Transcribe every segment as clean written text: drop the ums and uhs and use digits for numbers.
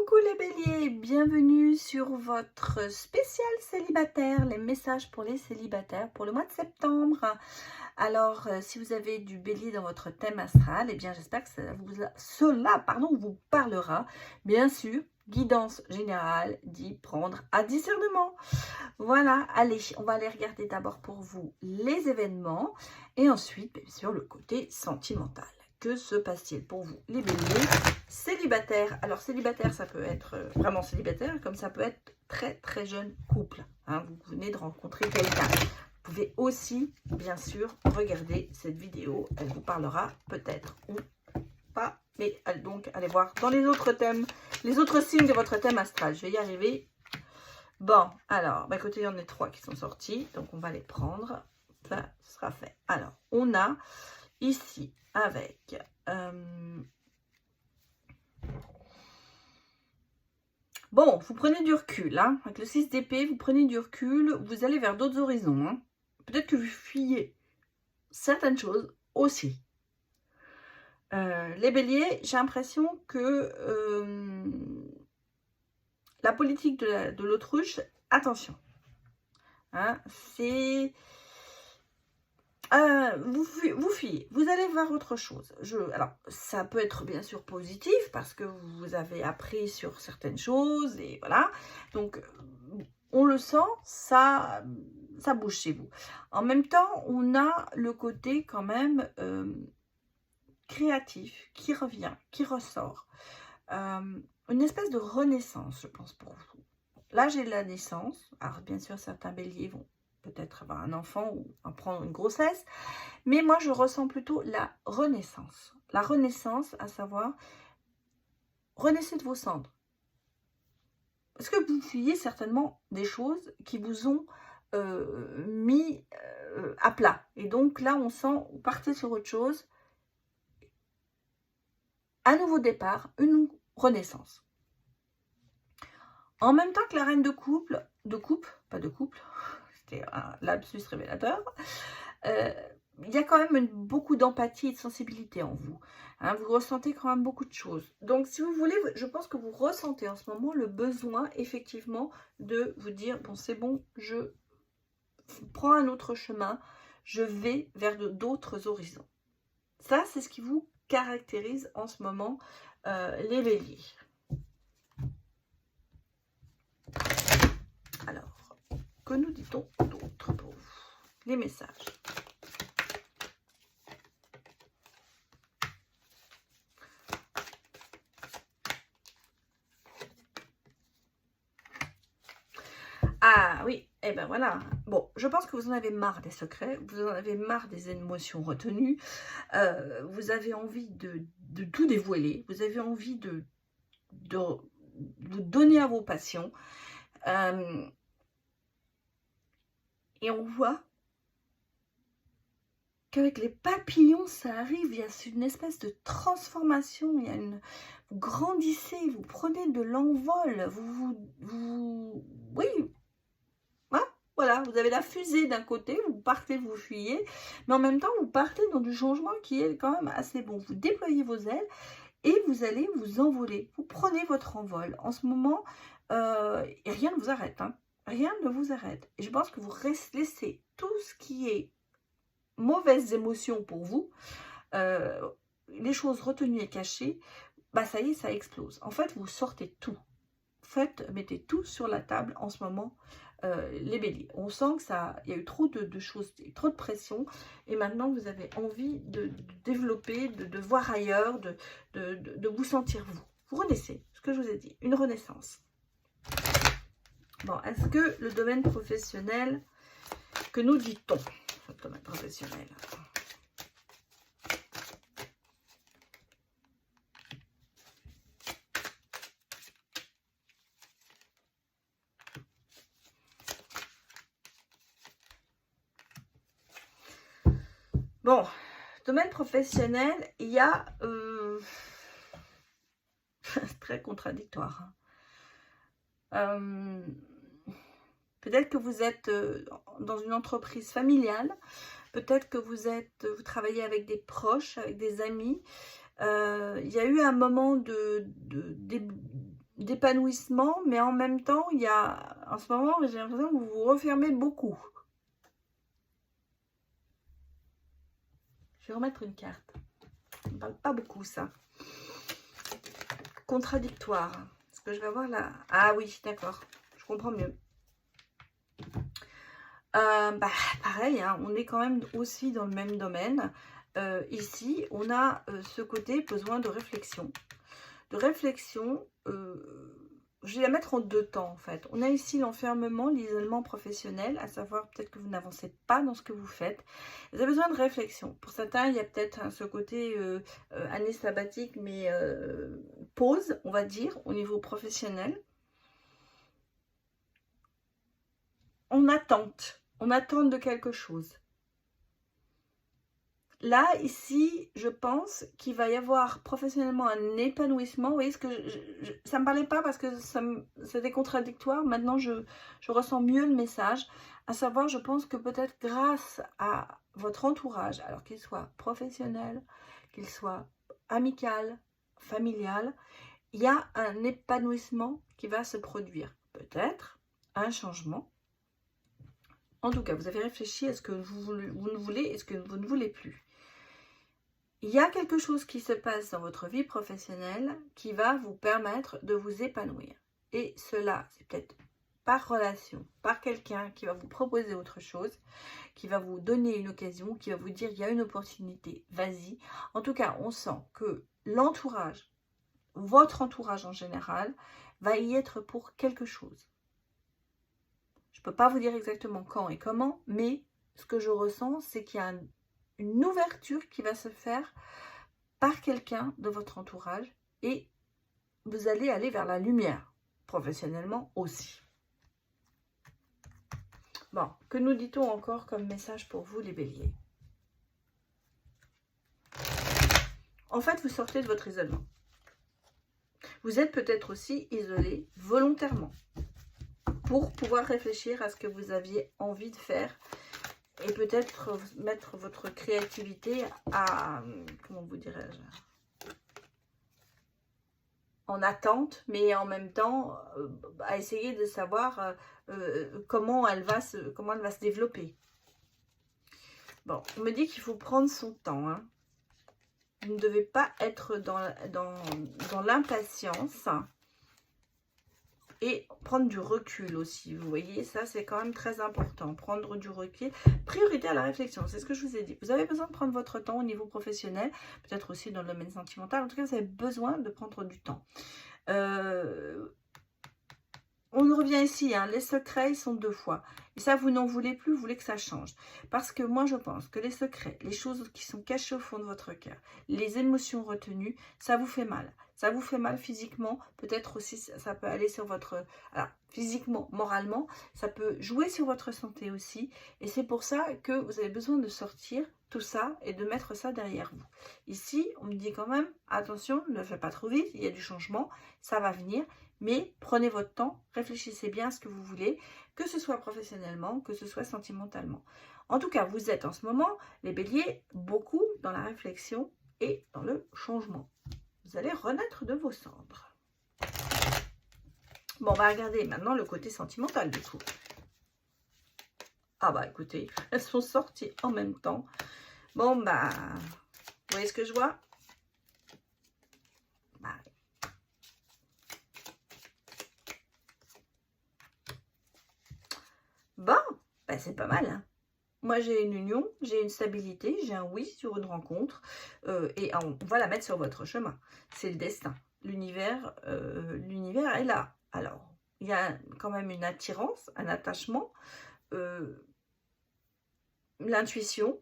Coucou les béliers, bienvenue sur votre spécial célibataire, les messages pour les célibataires pour le mois de septembre. Alors, si vous avez du bélier dans votre thème astral, eh bien j'espère que cela vous parlera. Bien sûr, guidance générale dit prendre à discernement. Voilà, allez, on va aller regarder d'abord pour vous les événements et ensuite, bien sûr, le côté sentimental. Que se passe-t-il pour vous, les béliers célibataires? Alors, célibataire, ça peut être vraiment célibataire, comme ça peut être très, très jeune couple. Hein, vous venez de rencontrer quelqu'un. Vous pouvez aussi, bien sûr, regarder cette vidéo. Elle vous parlera peut-être ou pas. Mais donc, allez voir dans les autres thèmes, les autres signes de votre thème astral. Je vais y arriver. Bon, alors, bah, écoutez, il y en a 3 qui sont sortis. Donc, on va les prendre. Ça sera fait. Alors, on a ici avec bon, vous prenez du recul, hein. Avec le 6 d'épée, vous prenez du recul, vous allez vers d'autres horizons, hein. Peut-être que vous fuyez certaines choses aussi. Les béliers, j'ai l'impression que la politique de l'autruche, attention, hein, c'est... vous fuyez, vous allez vers autre chose. Alors, ça peut être bien sûr positif parce que vous avez appris sur certaines choses et voilà. Donc, on le sent, ça bouge chez vous. En même temps, on a le côté quand même créatif qui revient, qui ressort. Une espèce de renaissance, je pense, pour vous. Là, j'ai la naissance. Alors, bien sûr, certains béliers vont peut-être avoir un enfant ou prendre une grossesse. Mais moi, je ressens plutôt la renaissance. La renaissance, à savoir, renaissez de vos cendres. Parce que vous fuyez certainement des choses qui vous ont mis à plat. Et donc là, on sent, vous partez sur autre chose. Un nouveau départ, une renaissance. En même temps que la reine de coupe, pas de couple, c'était un lapsus révélateur, il y a quand même beaucoup d'empathie et de sensibilité en vous. Hein, vous ressentez quand même beaucoup de choses. Donc, si vous voulez, je pense que vous ressentez en ce moment le besoin, effectivement, de vous dire, bon, c'est bon, je prends un autre chemin, je vais vers d'autres horizons. Ça, c'est ce qui vous caractérise en ce moment, les béliers. Alors, que nous dit-on d'autre pour vous? Les messages. Ah oui, et ben voilà. Bon, je pense que vous en avez marre des secrets, vous en avez marre des émotions retenues, vous avez envie de tout dévoiler, vous avez envie de vous donner à vos passions. Et on voit qu'avec les papillons, ça arrive, il y a une espèce de transformation, il y a vous grandissez, vous prenez de l'envol, oui, hein, voilà, vous avez la fusée d'un côté, vous partez, vous fuyez, mais en même temps, vous partez dans du changement qui est quand même assez bon. Vous déployez vos ailes et vous allez vous envoler, vous prenez votre envol. En ce moment, et rien ne vous arrête, hein. Rien ne vous arrête. Et je pense que vous laissez tout ce qui est mauvaises émotions pour vous, les choses retenues et cachées, bah ça y est, ça explose. En fait, vous sortez tout. Mettez tout sur la table en ce moment, les béliers. On sent que il y a eu trop de choses, trop de pression, et maintenant vous avez envie de développer, de voir ailleurs, de vous sentir vous. Vous renaissez, ce que je vous ai dit, une renaissance. Bon, est-ce que le domaine professionnel, que nous dit-on, le domaine professionnel? Bon, domaine professionnel, il y a... c'est très contradictoire. Hein. Peut-être que vous êtes dans une entreprise familiale. Peut-être que vous travaillez avec des proches, avec des amis. Il y a eu un moment d'épanouissement, mais en même temps, il y a, en ce moment, j'ai l'impression que vous vous refermez beaucoup. Je vais remettre une carte. On ne parle pas beaucoup, ça. Contradictoire. Ce que je vais avoir là. Ah oui, d'accord. Je comprends mieux. Pareil, hein, on est quand même aussi dans le même domaine. Ici, on a ce côté besoin de réflexion. De réflexion, je vais la mettre en deux temps en fait. On a ici l'enfermement, l'isolement professionnel, à savoir peut-être que vous n'avancez pas dans ce que vous faites. Vous avez besoin de réflexion. Pour certains, il y a peut-être ce côté année sabbatique, mais pause, on va dire, au niveau professionnel. On attend de quelque chose. Là, ici, je pense qu'il va y avoir professionnellement un épanouissement. Vous voyez, ça ne me parlait pas parce que c'était contradictoire. Maintenant, je ressens mieux le message. À savoir, je pense que peut-être grâce à votre entourage, alors qu'il soit professionnel, qu'il soit amical, familial, il y a un épanouissement qui va se produire. Peut-être un changement. En tout cas, vous avez réfléchi à ce que vous ne voulez et ce que vous ne voulez plus. Il y a quelque chose qui se passe dans votre vie professionnelle qui va vous permettre de vous épanouir. Et cela, c'est peut-être par relation, par quelqu'un qui va vous proposer autre chose, qui va vous donner une occasion, qui va vous dire il y a une opportunité, vas-y. En tout cas, on sent que l'entourage, votre entourage en général, va y être pour quelque chose. Je ne peux pas vous dire exactement quand et comment, mais ce que je ressens, c'est qu'il y a une ouverture qui va se faire par quelqu'un de votre entourage et vous allez aller vers la lumière, professionnellement aussi. Bon, que nous dit-on encore comme message pour vous les béliers? En fait, vous sortez de votre isolement. Vous êtes peut-être aussi isolé volontairement pour pouvoir réfléchir à ce que vous aviez envie de faire et peut-être mettre votre créativité à, comment vous dirais-je, en attente, mais en même temps à essayer de savoir comment elle va se développer. Bon, on me dit qu'il faut prendre son temps. Hein. Vous ne devez pas être dans l'impatience. Et prendre du recul aussi, vous voyez, ça c'est quand même très important, prendre du recul, priorité à la réflexion, c'est ce que je vous ai dit. Vous avez besoin de prendre votre temps au niveau professionnel, peut-être aussi dans le domaine sentimental, en tout cas vous avez besoin de prendre du temps. On revient ici, hein, les secrets ils sont deux fois. Et ça, vous n'en voulez plus, vous voulez que ça change. Parce que moi, je pense que les secrets, les choses qui sont cachées au fond de votre cœur, les émotions retenues, ça vous fait mal. Ça vous fait mal physiquement, peut-être aussi, ça peut aller sur votre... Alors, physiquement, moralement, ça peut jouer sur votre santé aussi. Et c'est pour ça que vous avez besoin de sortir tout ça et de mettre ça derrière vous. Ici, on me dit quand même, attention, ne faites pas trop vite, il y a du changement, ça va venir. Mais prenez votre temps, réfléchissez bien à ce que vous voulez, que ce soit professionnellement, que ce soit sentimentalement. En tout cas, vous êtes en ce moment, les béliers, beaucoup dans la réflexion et dans le changement. Vous allez renaître de vos cendres. Bon, on va regarder maintenant le côté sentimental du coup. Ah bah écoutez, elles sont sorties en même temps. Bon bah, vous voyez ce que je vois? Bah, bon, bah c'est pas mal. Hein. Moi, j'ai une union, j'ai une stabilité, j'ai un oui sur une rencontre. Et on va la mettre sur votre chemin. C'est le destin. L'univers est là. Alors, il y a quand même une attirance, un attachement. L'intuition.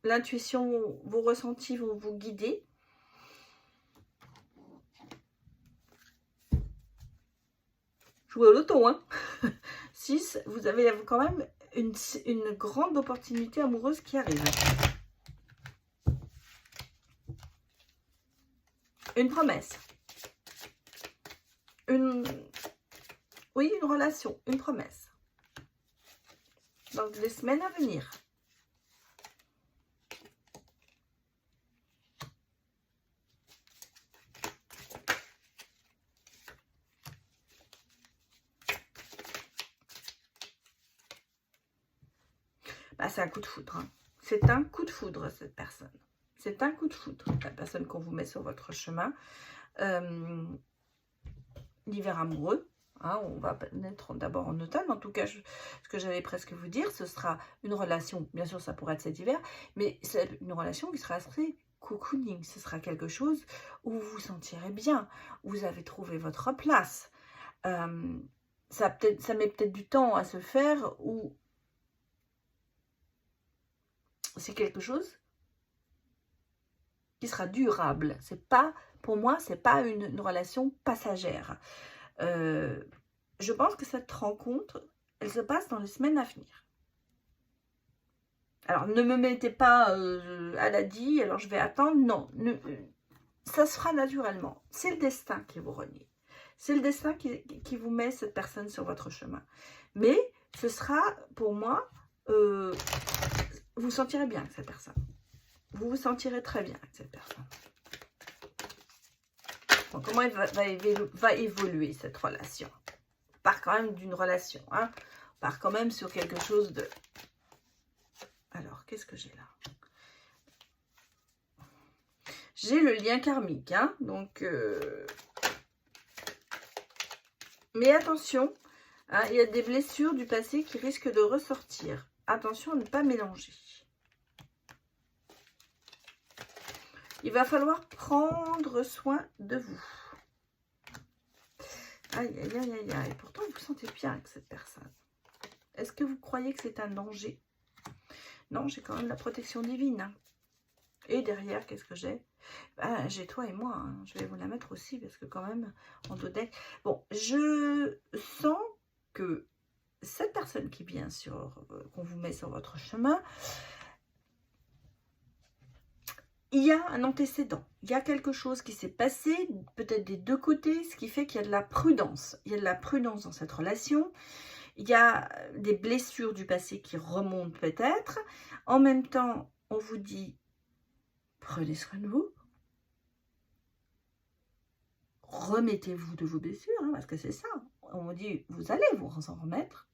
L'intuition, vos ressentis vont vous guider. Jouez au loto, hein. 6, vous avez quand même une grande opportunité amoureuse qui arrive. Une promesse. Oui, une relation, une promesse. Dans les semaines à venir. Ah, c'est un coup de foudre. Hein. C'est un coup de foudre, cette personne. C'est un coup de foudre, la personne qu'on vous met sur votre chemin. L'hiver amoureux. Hein, on va naître d'abord en automne. En tout cas, ce que j'allais presque vous dire, ce sera une relation. Bien sûr, ça pourrait être cet hiver, mais c'est une relation qui sera assez cocooning. Ce sera quelque chose où vous vous sentirez bien, où vous avez trouvé votre place. Ça met peut-être du temps à se faire, ou c'est quelque chose qui sera durable. C'est pas, pour moi, c'est pas une relation passagère. Je pense que cette rencontre, elle se passe dans les semaines à venir. Alors, ne me mettez pas à la dit, alors je vais attendre. Non, ça se fera naturellement. C'est le destin qui vous relie. C'est le destin qui vous met cette personne sur votre chemin. Mais ce sera, pour moi, vous vous sentirez bien avec cette personne. Vous vous sentirez très bien avec cette personne. Bon, comment elle va évoluer cette relation? On part quand même d'une relation. Hein, on part quand même sur quelque chose de... Alors, qu'est-ce que j'ai là? J'ai le lien karmique. Hein, donc, mais attention, hein, il y a des blessures du passé qui risquent de ressortir. Attention à ne pas mélanger. Il va falloir prendre soin de vous. Aïe, aïe, aïe, aïe, aïe. Pourtant, vous vous sentez bien avec cette personne. Est-ce que vous croyez que c'est un danger? Non, j'ai quand même la protection divine. Hein. Et derrière, qu'est-ce que j'ai? Ben, j'ai toi et moi. Hein. Je vais vous la mettre aussi parce que quand même, en dos deck. Bon, je sens que cette personne qui vient qu'on vous met sur votre chemin, il y a un antécédent, il y a quelque chose qui s'est passé, peut-être des deux côtés, ce qui fait qu'il y a de la prudence. Il y a de la prudence dans cette relation. Il y a des blessures du passé qui remontent peut-être. En même temps, on vous dit, prenez soin de vous. Remettez-vous de vos blessures, hein, parce que c'est ça. On vous dit, vous allez vous en remettre.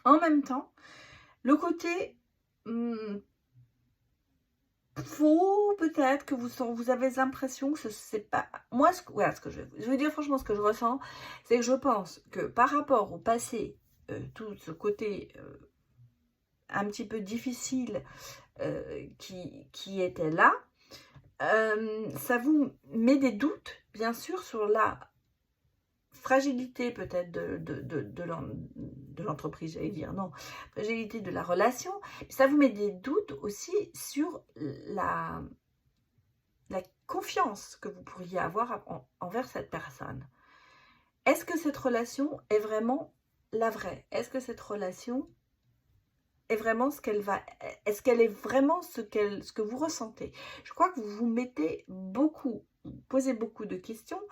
En même temps, le côté... faut peut-être que vous avez l'impression que c'est pas... Moi, voilà, ce que je veux dire franchement, ce que je ressens, c'est que je pense que par rapport au passé, tout ce côté un petit peu difficile qui était là, ça vous met des doutes, bien sûr, sur la fragilité peut-être de l'entreprise, j'allais dire, non, fragilité de la relation, ça vous met des doutes aussi sur la confiance que vous pourriez avoir envers cette personne. Est-ce que cette relation est vraiment la vraie? Est-ce que cette relation est vraiment ce qu'elle va... Est-ce qu'elle est vraiment ce que vous ressentez? Je crois que vous vous mettez beaucoup, vous posez beaucoup de questions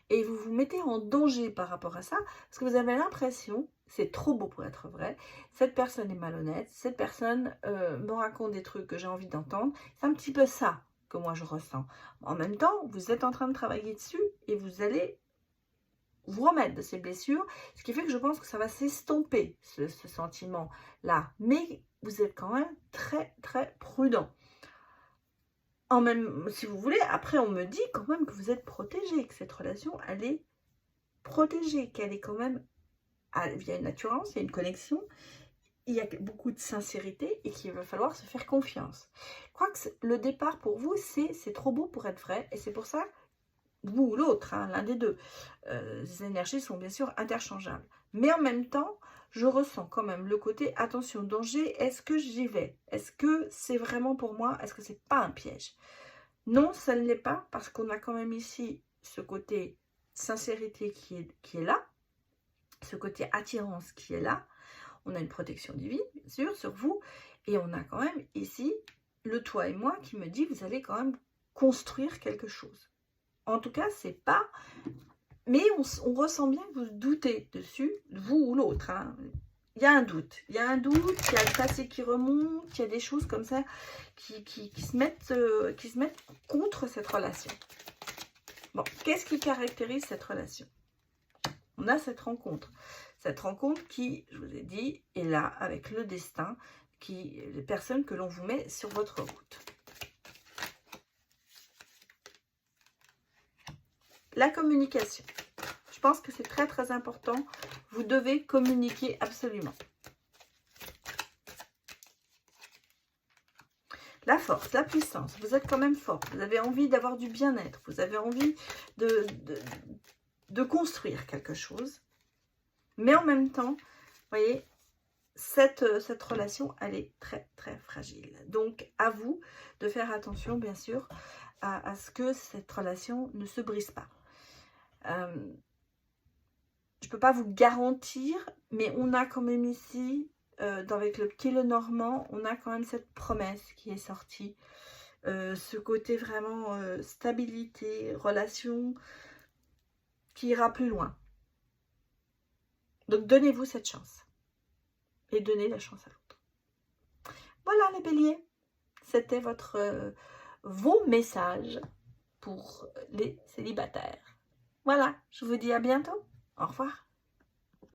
et vous vous mettez en danger par rapport à ça parce que vous avez l'impression, c'est trop beau pour être vrai, cette personne est malhonnête, cette personne me raconte des trucs que j'ai envie d'entendre. C'est un petit peu ça que moi je ressens. En même temps, vous êtes en train de travailler dessus et vous allez vous remettre de ces blessures, ce qui fait que je pense que ça va s'estomper, ce sentiment-là. Mais vous êtes quand même très, très prudent. Même, si vous voulez, après, on me dit quand même que vous êtes protégé, que cette relation, elle est protégée, qu'elle est quand même, il y a une assurance, il y a une connexion, il y a beaucoup de sincérité et qu'il va falloir se faire confiance. Je crois que le départ pour vous, c'est trop beau pour être vrai, et c'est pour ça vous ou l'autre, hein, l'un des deux. Les énergies sont bien sûr interchangeables. Mais en même temps, je ressens quand même le côté attention, danger, est-ce que j'y vais? Est-ce que c'est vraiment pour moi? Est-ce que c'est pas un piège? Non, ça ne l'est pas, parce qu'on a quand même ici ce côté sincérité qui est là, ce côté attirance qui est là. On a une protection divine, bien sûr, sur vous. Et on a quand même ici le toi et moi qui me dit, vous allez quand même construire quelque chose. En tout cas, c'est pas... Mais on ressent bien que vous doutez dessus, vous ou l'autre. Hein. Il y a un doute. Il y a un doute, il y a le passé qui remonte, il y a des choses comme ça qui se mettent contre cette relation. Bon, qu'est-ce qui caractérise cette relation? On a cette rencontre. Cette rencontre qui, je vous ai dit, est là avec le destin, les personnes que l'on vous met sur votre route. La communication. Je pense que c'est très très important. Vous devez communiquer absolument. La force, la puissance, vous êtes quand même fort. Vous avez envie d'avoir du bien-être. Vous avez envie de construire quelque chose. Mais en même temps, vous voyez, cette relation, elle est très très fragile. Donc, à vous de faire attention, bien sûr, à ce que cette relation ne se brise pas. Je ne peux pas vous garantir, mais on a quand même ici, avec le petit Lenormand, on a quand même cette promesse qui est sortie. Ce côté vraiment stabilité, relation qui ira plus loin. Donc, donnez-vous cette chance. Et donnez la chance à l'autre. Voilà les béliers. C'était vos messages pour les célibataires. Voilà, je vous dis à bientôt. Au revoir.